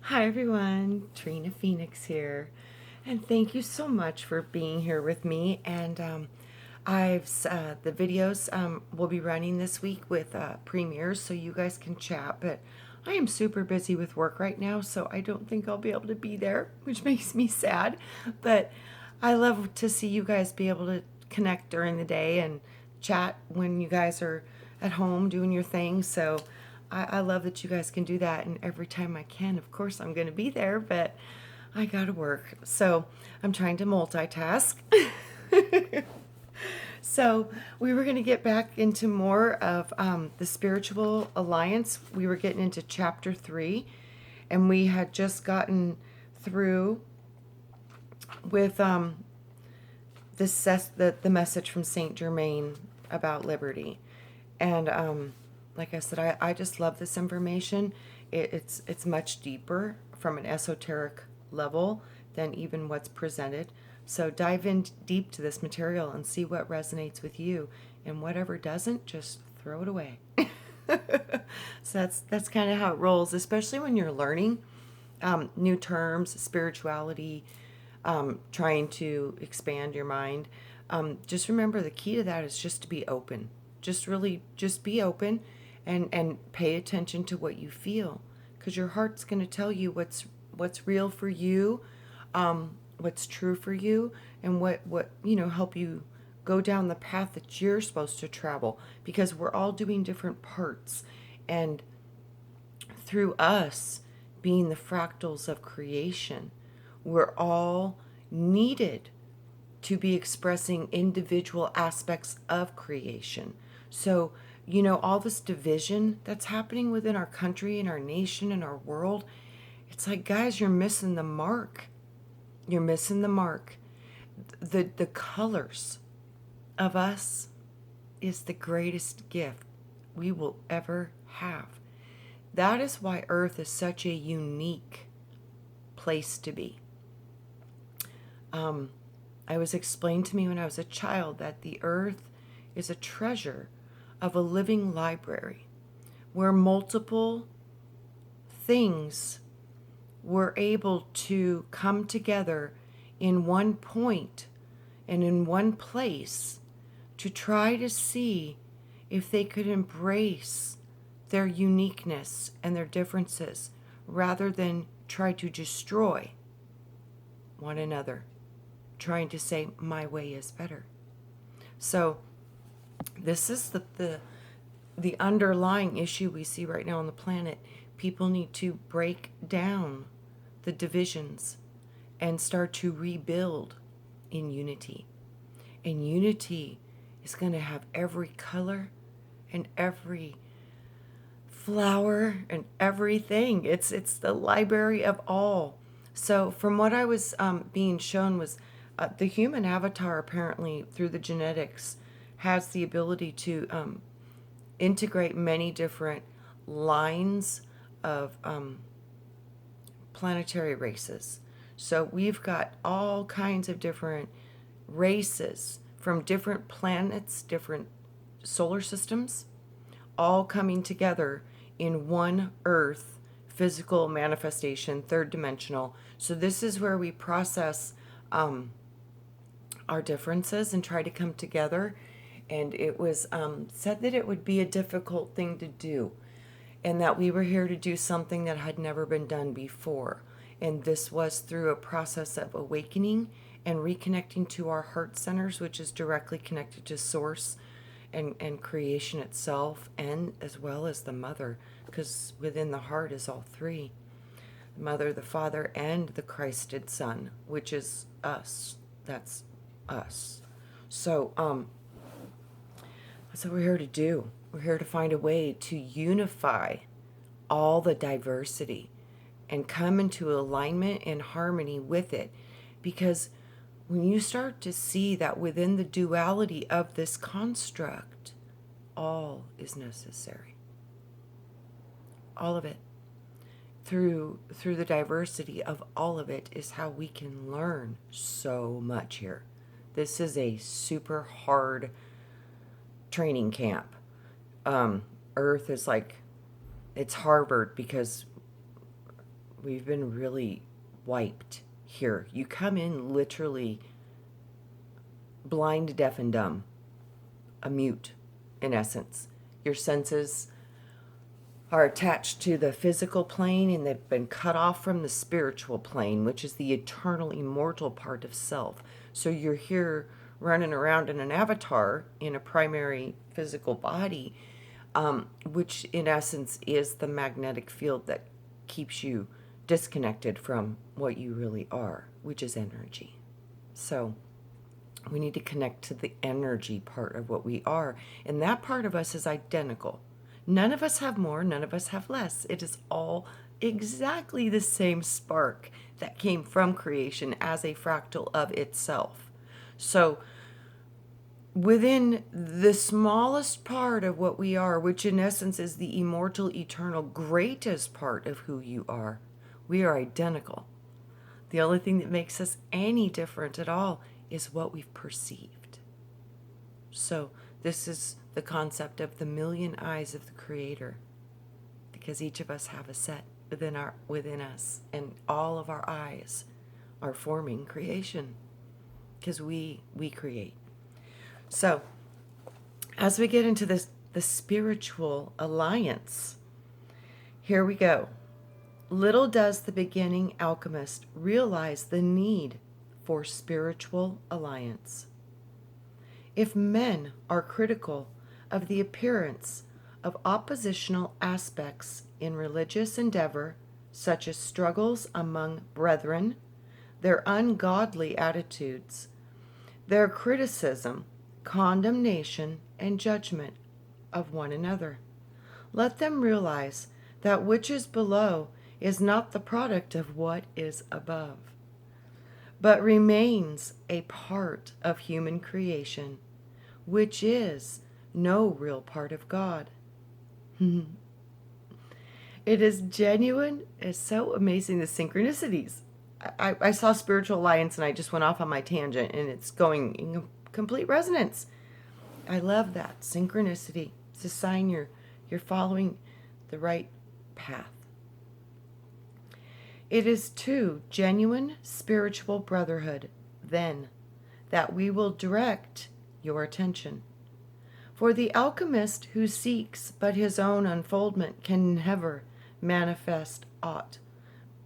Hi everyone, Trina Phoenix here, and thank you so much for being here with me. And the videos will be running this week with premieres, so you guys can chat. But I am super busy with work right now, so I don't think I'll be able to be there, which makes me sad. But I love to see you guys be able to connect during the day and chat when you guys are at home doing your thing. So I love that you guys can do that. And every time I can, of course, I'm going to be there, but I got to work. So I'm trying to multitask. So we were going to get back into more of the spiritual alliance. We were getting into chapter 3, and we had just gotten through with the message from Saint Germain about liberty. And like I said, I just love this information. It's much deeper from an esoteric level than even what's presented. So dive in deep to this material and see what resonates with you, and whatever doesn't, just throw it away. So that's kind of how it rolls, especially when you're learning new terms, spirituality, trying to expand your mind. Just remember the key to that is just to be open. Just be open and pay attention to what you feel, because your heart's going to tell you what's real for you, what's true for you, and what help you go down the path that you're supposed to travel, because we're all doing different parts, and through us being the fractals of creation, we're all needed to be expressing individual aspects of creation. So, all this division that's happening within our country and our nation and our world, it's like, guys, you're missing the mark. You're missing the mark. The colors of us is the greatest gift we will ever have. That is why Earth is such a unique place to be. I was explained to me when I was a child that the earth is a treasure of a living library where multiple things were able to come together in one point and in one place to try to see if they could embrace their uniqueness and their differences rather than try to destroy one another, trying to say my way is better. So this is the underlying issue we see right now on the planet. People need to break down the divisions and start to rebuild in unity. And unity is going to have every color and every flower and everything. It's the library of all. So from what I was being shown was the human avatar, apparently through the genetics, has the ability to integrate many different lines of planetary races. So we've got all kinds of different races from different planets, different solar systems, all coming together in one Earth physical manifestation, third dimensional. So this is where we process our differences and try to come together. And it was said that it would be a difficult thing to do, and that we were here to do something that had never been done before. And this was through a process of awakening and reconnecting to our heart centers, which is directly connected to source and creation itself, and as well as the mother, because within the heart is all three: the mother, the father, and the Christed Son, which is us. That's us. So that's what we're here to do. We're here to find a way to unify all the diversity and come into alignment and harmony with it. Because when you start to see that within the duality of this construct, all is necessary. All of it. Through the diversity of all of it is how we can learn so much here. This is a super hard training camp. Earth is like, it's Harvard, because we've been really wiped here. You come in literally blind, deaf, and dumb, a mute, in essence. Your senses are attached to the physical plane, and they've been cut off from the spiritual plane, which is the eternal, immortal part of self. So you're here running around in an avatar in a primary physical body, which in essence is the magnetic field that keeps you disconnected from what you really are, which is energy. So we need to connect to the energy part of what we are. And that part of us is identical. None of us have more, none of us have less. It is all exactly the same spark that came from creation as a fractal of itself. So within the smallest part of what we are, which in essence is the immortal, eternal, greatest part of who you are, we are identical. The only thing that makes us any different at all is what we've perceived. So this is the concept of the million eyes of the Creator, because each of us have a set within us, and all of our eyes are forming creation, because we create. So as we get into the spiritual alliance, here we go. Little does the beginning alchemist realize the need for spiritual alliance. If men are critical of the appearance of oppositional aspects in religious endeavor, such as struggles among brethren, their ungodly attitudes, their criticism, condemnation, and judgment of one another, let them realize that which is below is not the product of what is above, but remains a part of human creation, which is no real part of God. It is genuine. It's so amazing, the synchronicities. I saw Spiritual Alliance and I just went off on my tangent, and it's going in complete resonance. I love that. Synchronicity. It's a sign you're following the right path. It is to genuine spiritual brotherhood, then, that we will direct your attention. For the alchemist who seeks but his own unfoldment can never manifest aught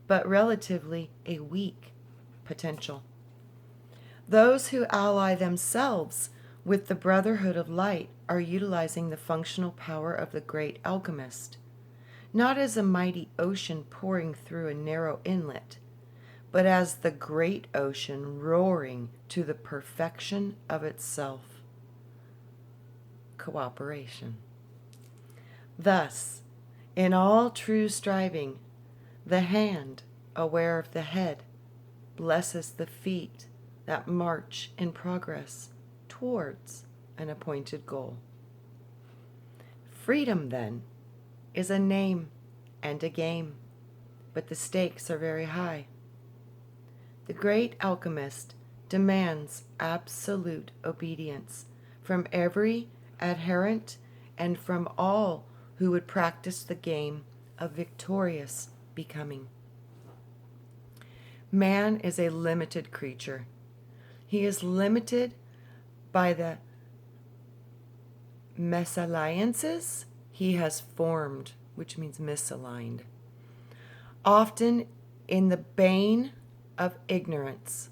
but relatively a weak potential. Those who ally themselves with the brotherhood of light are utilizing the functional power of the great alchemist, not as a mighty ocean pouring through a narrow inlet, but as the great ocean roaring to the perfection of itself. Cooperation. Thus, in all true striving, the hand, aware of the head, blesses the feet that march in progress towards an appointed goal. Freedom, then, is a name and a game, but the stakes are very high. The great alchemist demands absolute obedience from every adherent and from all who would practice the game of victorious becoming. Man is a limited creature. He is limited by the mesalliances he has formed, which means misaligned, often in the bane of ignorance.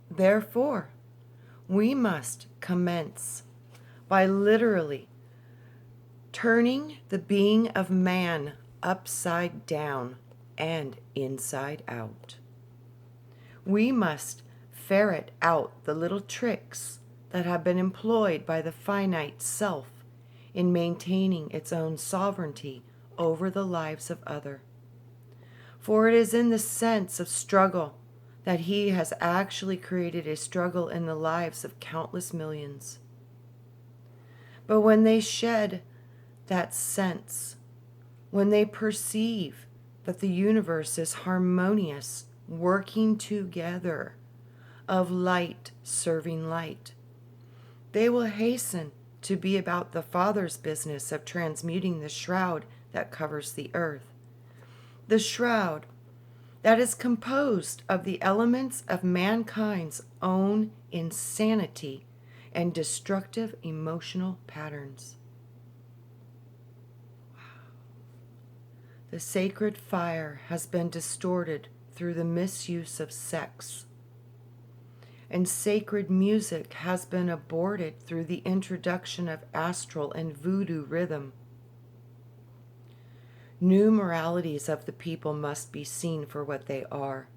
Therefore, we must commence by literally turning the being of man upside down and inside out. We must ferret out the little tricks that have been employed by the finite self in maintaining its own sovereignty over the lives of others. For it is in the sense of struggle that he has actually created a struggle in the lives of countless millions. But when they shed that sense, when they perceive that the universe is harmonious, working together, of light serving light, they will hasten to be about the Father's business of transmuting the shroud that covers the earth, the shroud that is composed of the elements of mankind's own insanity and destructive emotional patterns. The sacred fire has been distorted through the misuse of sex, and sacred music has been aborted through the introduction of astral and voodoo rhythm. New moralities of the people must be seen for what they are,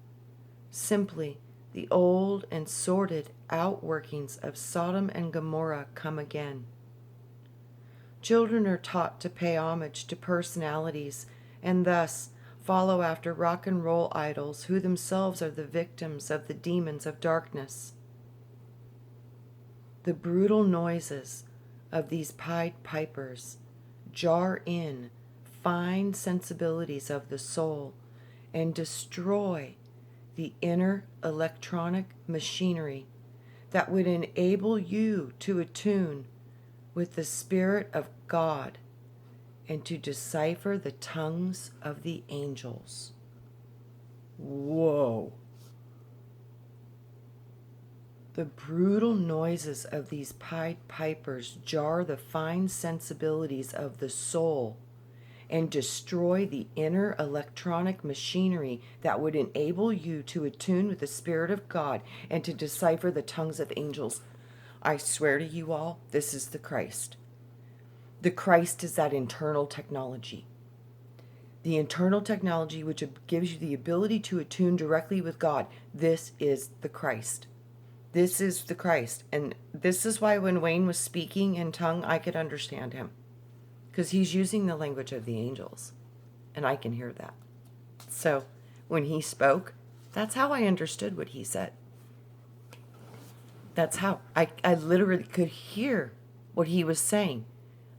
simply the old and sordid outworkings of Sodom and Gomorrah come again. Children are taught to pay homage to personalities and thus follow after rock and roll idols who themselves are the victims of the demons of darkness. The brutal noises of these Pied Pipers jar in fine sensibilities of the soul and destroy the inner electronic machinery that would enable you to attune with the Spirit of God and to decipher the tongues of the angels. Whoa. The brutal noises of these Pied Pipers jar the fine sensibilities of the soul and destroy the inner electronic machinery that would enable you to attune with the Spirit of God and to decipher the tongues of angels. I swear to you all, this is the Christ. The Christ is that internal technology. The internal technology which gives you the ability to attune directly with God. This is the Christ. This is the Christ. And this is why when Wayne was speaking in tongue, I could understand him. Because he's using the language of the angels. And I can hear that. So when he spoke, that's how I understood what he said. That's how. I literally could hear what he was saying.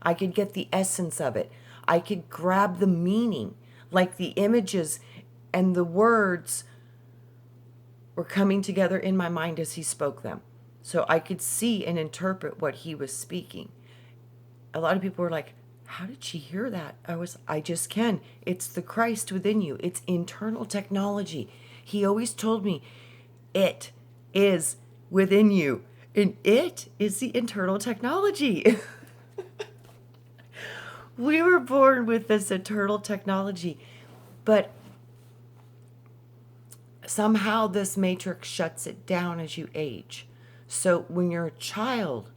I could get the essence of it. I could grab the meaning. Like the images and the words were coming together in my mind as he spoke them. So I could see and interpret what he was speaking. A lot of people were like, how did she hear that? I just can. It's the Christ within you. It's internal technology. He always told me, it is within you. And it is the internal technology. We were born with this eternal technology. But somehow this matrix shuts it down as you age. So when you're a child,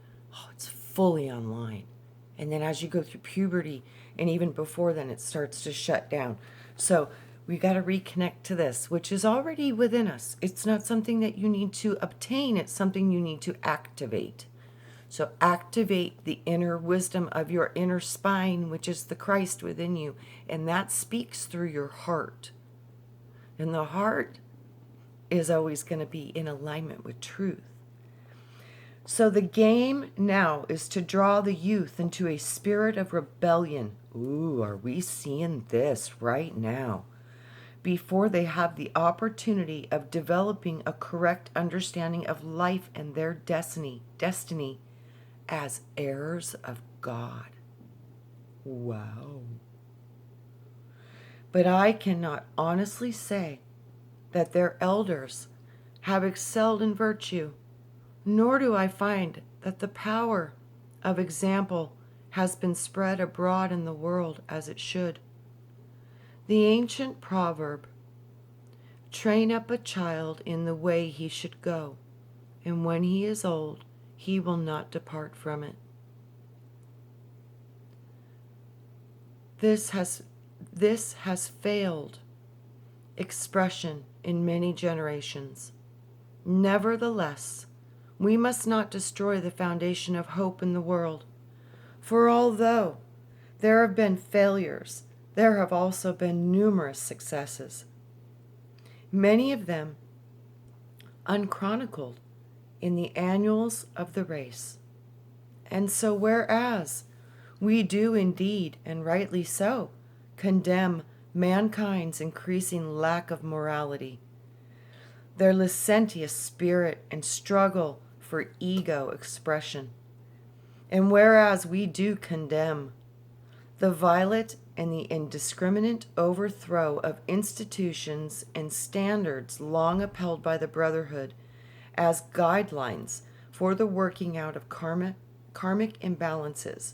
it's fully online. And then as you go through puberty, and even before then, it starts to shut down. So we got to reconnect to this, which is already within us. It's not something that you need to obtain. It's something you need to activate. So activate the inner wisdom of your inner spine, which is the Christ within you. And that speaks through your heart. And the heart is always going to be in alignment with truth. So the game now is to draw the youth into a spirit of rebellion. Ooh, are we seeing this right now? Before they have the opportunity of developing a correct understanding of life and their destiny as heirs of God. Wow. But I cannot honestly say that their elders have excelled in virtue, nor do I find that the power of example has been spread abroad in the world as it should. The ancient proverb, train up a child in the way he should go, and when he is old, he will not depart from it. This has failed expression in many generations. Nevertheless, we must not destroy the foundation of hope in the world, for although there have been failures, there have also been numerous successes, many of them unchronicled in the annals of the race. And so whereas we do indeed, and rightly so, condemn mankind's increasing lack of morality, their licentious spirit and struggle for ego expression, and whereas we do condemn the violent and the indiscriminate overthrow of institutions and standards long upheld by the Brotherhood as guidelines for the working out of karmic imbalances.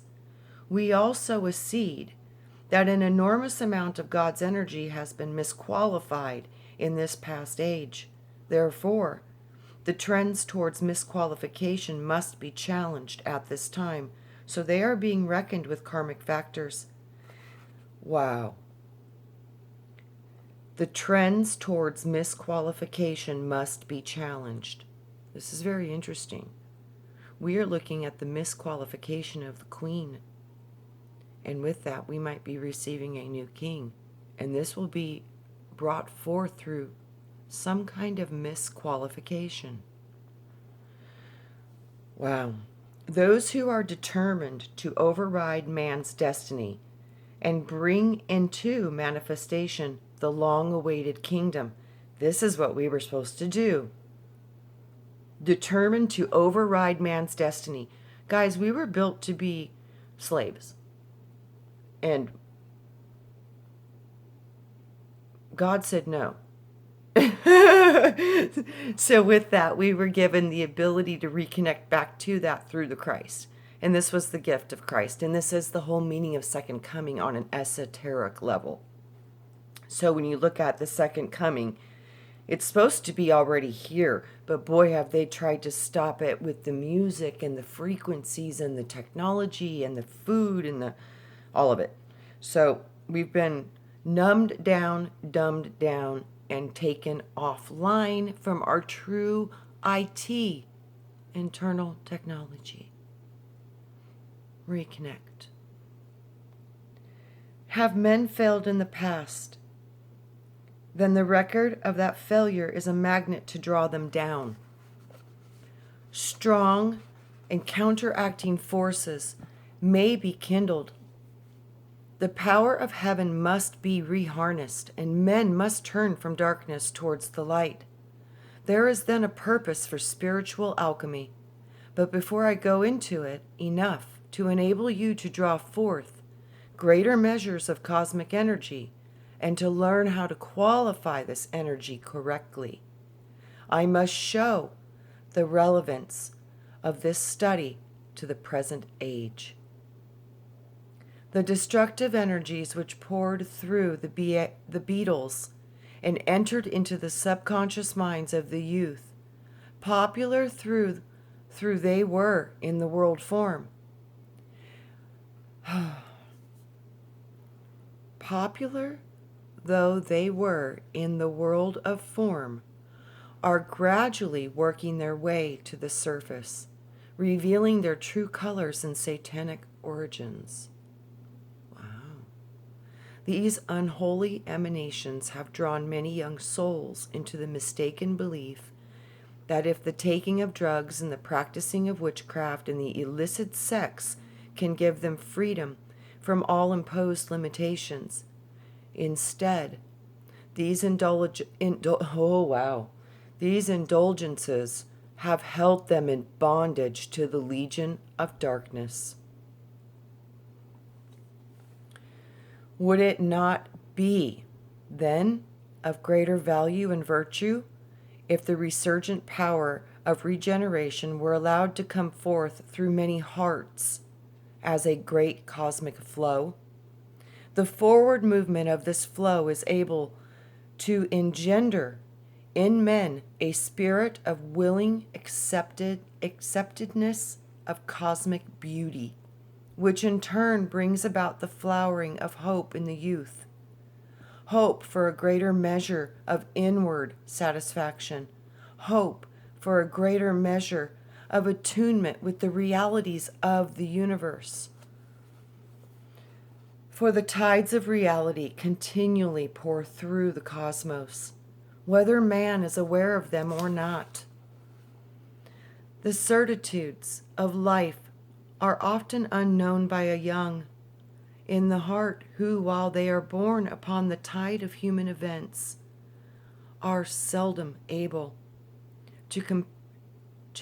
We also accede that an enormous amount of God's energy has been misqualified in this past age. Therefore, the trends towards misqualification must be challenged at this time, so they are being reckoned with karmic factors. Wow. The trends towards misqualification must be challenged. This is very interesting. We are looking at the misqualification of the Queen. And with that, we might be receiving a new king. And this will be brought forth through some kind of misqualification. Wow. Those who are determined to override man's destiny and bring into manifestation the long-awaited kingdom. This is what we were supposed to do. Determined to override man's destiny. Guys, we were built to be slaves. And God said no. So with that, we were given the ability to reconnect back to that through the Christ. And this was the gift of Christ. And this is the whole meaning of second coming on an esoteric level. So when you look at the second coming, it's supposed to be already here. But boy, have they tried to stop it with the music and the frequencies and the technology and the food and all of it. So we've been numbed down, dumbed down, and taken offline from our true IT, internal technology. Reconnect. Have men failed in the past? Then the record of that failure is a magnet to draw them down. Strong and counteracting forces may be kindled. The power of heaven must be reharnessed, and men must turn from darkness towards the light. There is then a purpose for spiritual alchemy. But before I go into it, enough to enable you to draw forth greater measures of cosmic energy and to learn how to qualify this energy correctly. I must show the relevance of this study to the present age. The destructive energies which poured through the beetles and entered into the subconscious minds of the youth, popular through they were in the world form. Popular though they were in the world of form, are gradually working their way to the surface, revealing their true colors and satanic origins. These unholy emanations have drawn many young souls into the mistaken belief that if the taking of drugs and the practicing of witchcraft and the illicit sex can give them freedom from all imposed limitations. Instead, these indulgences have held them in bondage to the legion of darkness. Would it not be, then, of greater value and virtue if the resurgent power of regeneration were allowed to come forth through many hearts as a great cosmic flow? The forward movement of this flow is able to engender in men a spirit of willing acceptedness of cosmic beauty, which in turn brings about the flowering of hope in the youth. Hope for a greater measure of inward satisfaction. Hope for a greater measure of attunement with the realities of the universe. For the tides of reality continually pour through the cosmos, whether man is aware of them or not. The certitudes of life are often unknown by a young in the heart who, while they are borne upon the tide of human events, are seldom able to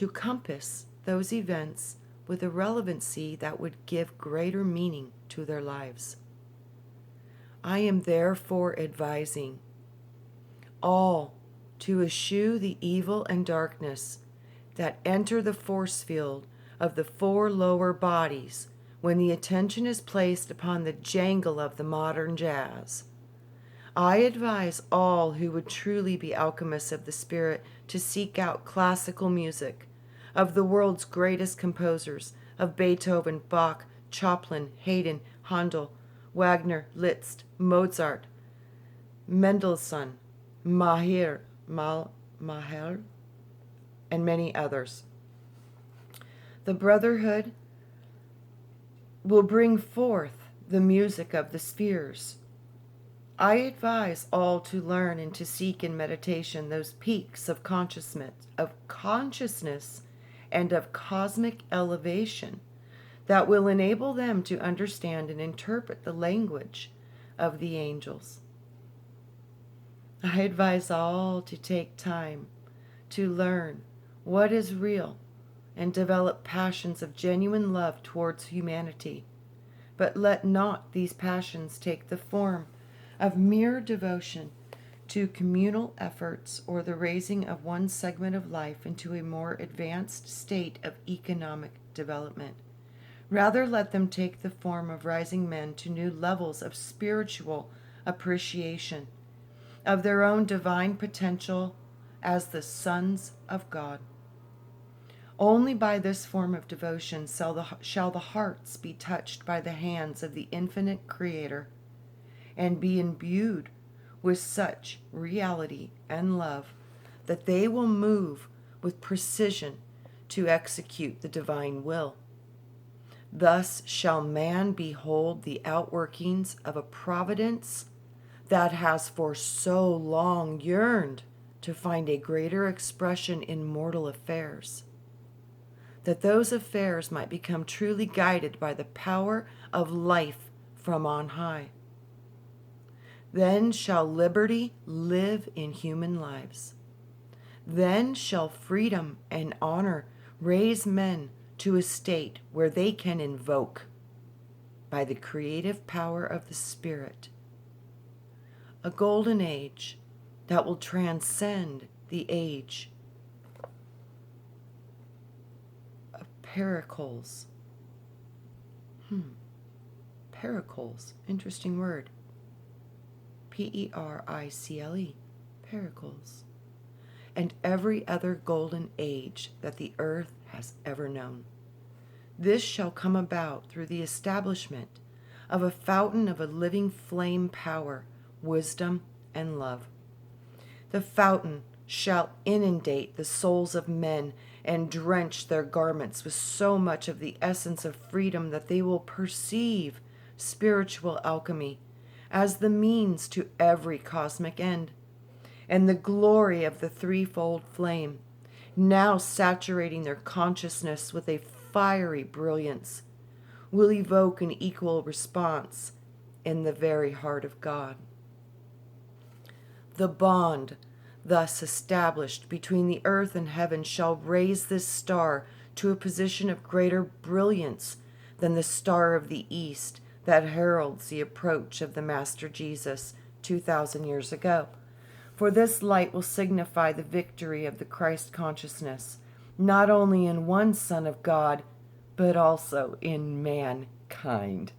compass those events with a relevancy that would give greater meaning to their lives. I am therefore advising all to eschew the evil and darkness that enter the force field of the four lower bodies when the attention is placed upon the jangle of the modern jazz. I advise all who would truly be alchemists of the spirit to seek out classical music of the world's greatest composers, of Beethoven, Bach, Chopin, Haydn, Handel, Wagner, Liszt, Mozart, Mendelssohn, Mahler, and many others. The Brotherhood will bring forth the music of the spheres. I advise all to learn and to seek in meditation those peaks of consciousness and of cosmic elevation that will enable them to understand and interpret the language of the angels. I advise all to take time to learn what is real and develop passions of genuine love towards humanity, but let not these passions take the form of mere devotion to communal efforts or the raising of one segment of life into a more advanced state of economic development. Rather, let them take the form of rising men to new levels of spiritual appreciation of their own divine potential as the sons of God. Only by this form of devotion shall the hearts be touched by the hands of the infinite Creator and be imbued with such reality and love that they will move with precision to execute the divine will. Thus shall man behold the outworkings of a providence that has for so long yearned to find a greater expression in mortal affairs, that those affairs might become truly guided by the power of life from on high. Then shall liberty live in human lives. Then shall freedom and honor raise men to a state where they can invoke, by the creative power of the Spirit, a golden age that will transcend the age of Pericles. Pericles, interesting word. Pericle, Pericles, and every other golden age that the earth has ever known. This shall come about through the establishment of a fountain of a living flame power, wisdom, and love. The fountain shall inundate the souls of men and drench their garments with so much of the essence of freedom that they will perceive spiritual alchemy as the means to every cosmic end, and the glory of the threefold flame, now saturating their consciousness with a fiery brilliance, will evoke an equal response in the very heart of God. The bond thus established between the earth and heaven shall raise this star to a position of greater brilliance than the star of the east that heralds the approach of the Master Jesus 2,000 years ago. For this light will signify the victory of the Christ consciousness, not only in one Son of God, but also in mankind.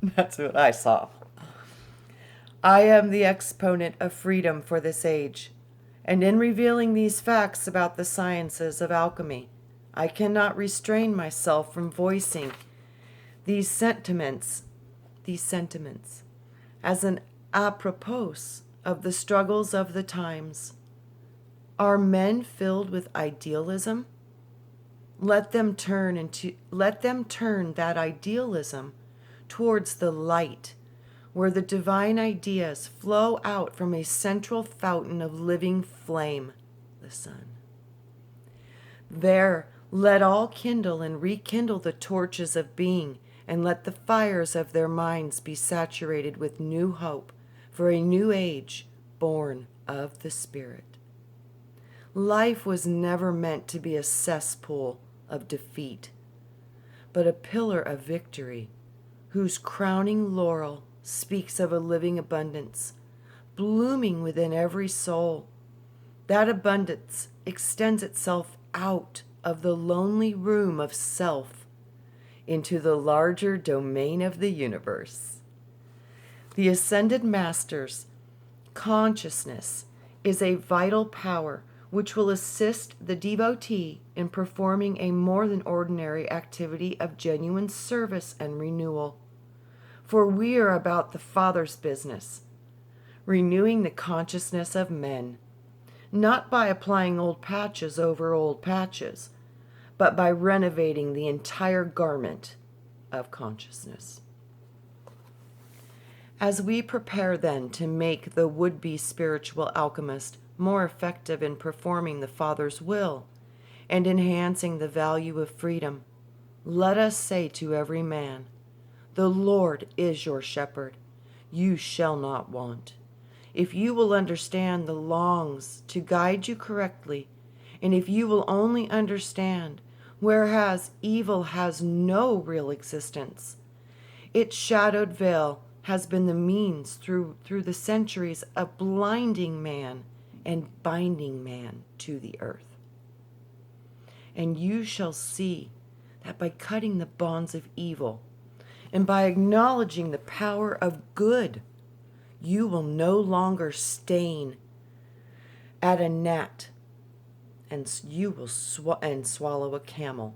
That's what I saw. I am the exponent of freedom for this age, and in revealing these facts about the sciences of alchemy, I cannot restrain myself from voicing these sentiments as an apropos of the struggles of the times. Are men filled with idealism? Let them turn that idealism towards the light, where the divine ideas flow out from a central fountain of living flame, the sun. There, let all kindle and rekindle the torches of being, and let the fires of their minds be saturated with new hope for a new age born of the Spirit. Life was never meant to be a cesspool of defeat, but a pillar of victory whose crowning laurel speaks of a living abundance, blooming within every soul. That abundance extends itself out of the lonely room of self into the larger domain of the universe. The ascended master's consciousness is a vital power which will assist the devotee in performing a more than ordinary activity of genuine service and renewal. For we are about the Father's business, renewing the consciousness of men, not by applying old patches over old patches, but by renovating the entire garment of consciousness. As we prepare then to make the would-be spiritual alchemist more effective in performing the Father's will and enhancing the value of freedom, let us say to every man, "The Lord is your shepherd. You shall not want." If you will understand the laws to guide you correctly, and if you will only understand, whereas evil has no real existence, its shadowed veil has been the means through the centuries of blinding man and binding man to the earth. And you shall see that by cutting the bonds of evil and by acknowledging the power of good, you will no longer stain at a gnat and you will swallow a camel.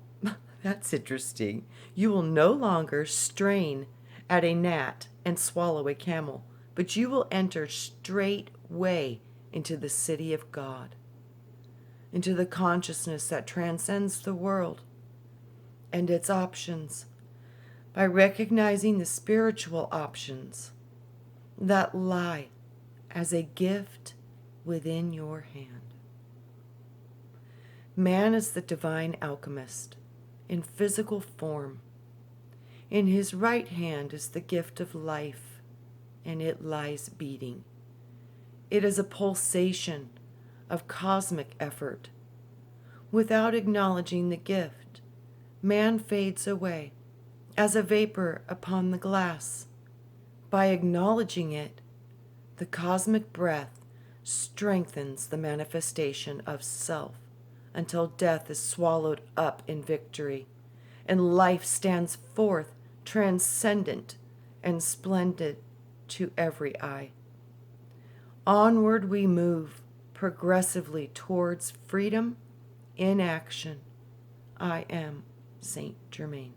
That's interesting. You will no longer strain at a gnat and swallow a camel, but you will enter straightway into the city of God, into the consciousness that transcends the world and its options, by recognizing the spiritual options that lie as a gift within your hand. Man is the divine alchemist in physical form. In his right hand is the gift of life, and it lies beating. It is a pulsation of cosmic effort. Without acknowledging the gift, man fades away as a vapor upon the glass. By acknowledging it, the cosmic breath strengthens the manifestation of self until death is swallowed up in victory, and life stands forth transcendent and splendid to every eye. Onward we move progressively towards freedom in action. I am Saint Germain.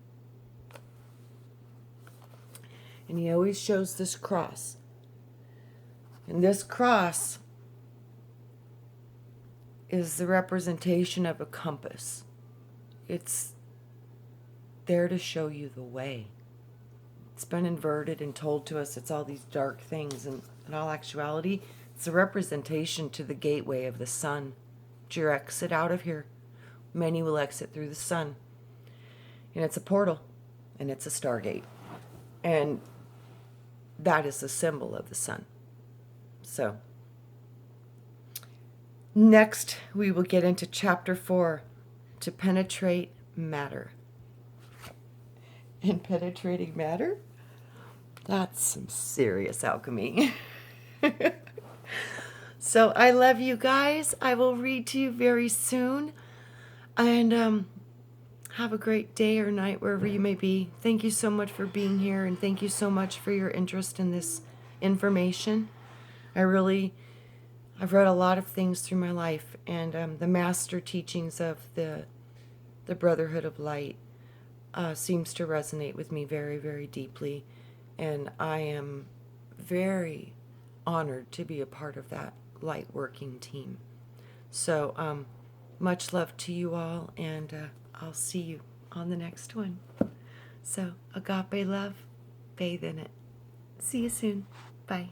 And he always shows this cross. And this cross is the representation of a compass. It's there to show you the way. It's been inverted and told to us it's all these dark things, and in all actuality, it's a representation to the gateway of the sun. It's your exit out of here. Many will exit through the sun. And it's a portal, and it's a stargate. And that is the symbol of the sun. So, next we will get into chapter 4, to penetrate matter. And penetrating matter? That's some serious alchemy. So I love you guys. I will read to you very soon. And have a great day or night wherever you may be. Thank you so much for being here, and thank you so much for your interest in this information. I've read a lot of things through my life, and the master teachings of the Brotherhood of Light seems to resonate with me very, very deeply, and I am very honored to be a part of that light working team. So much love to you all, and I'll see you on the next one. So agape love, bathe in it. See you soon. Bye.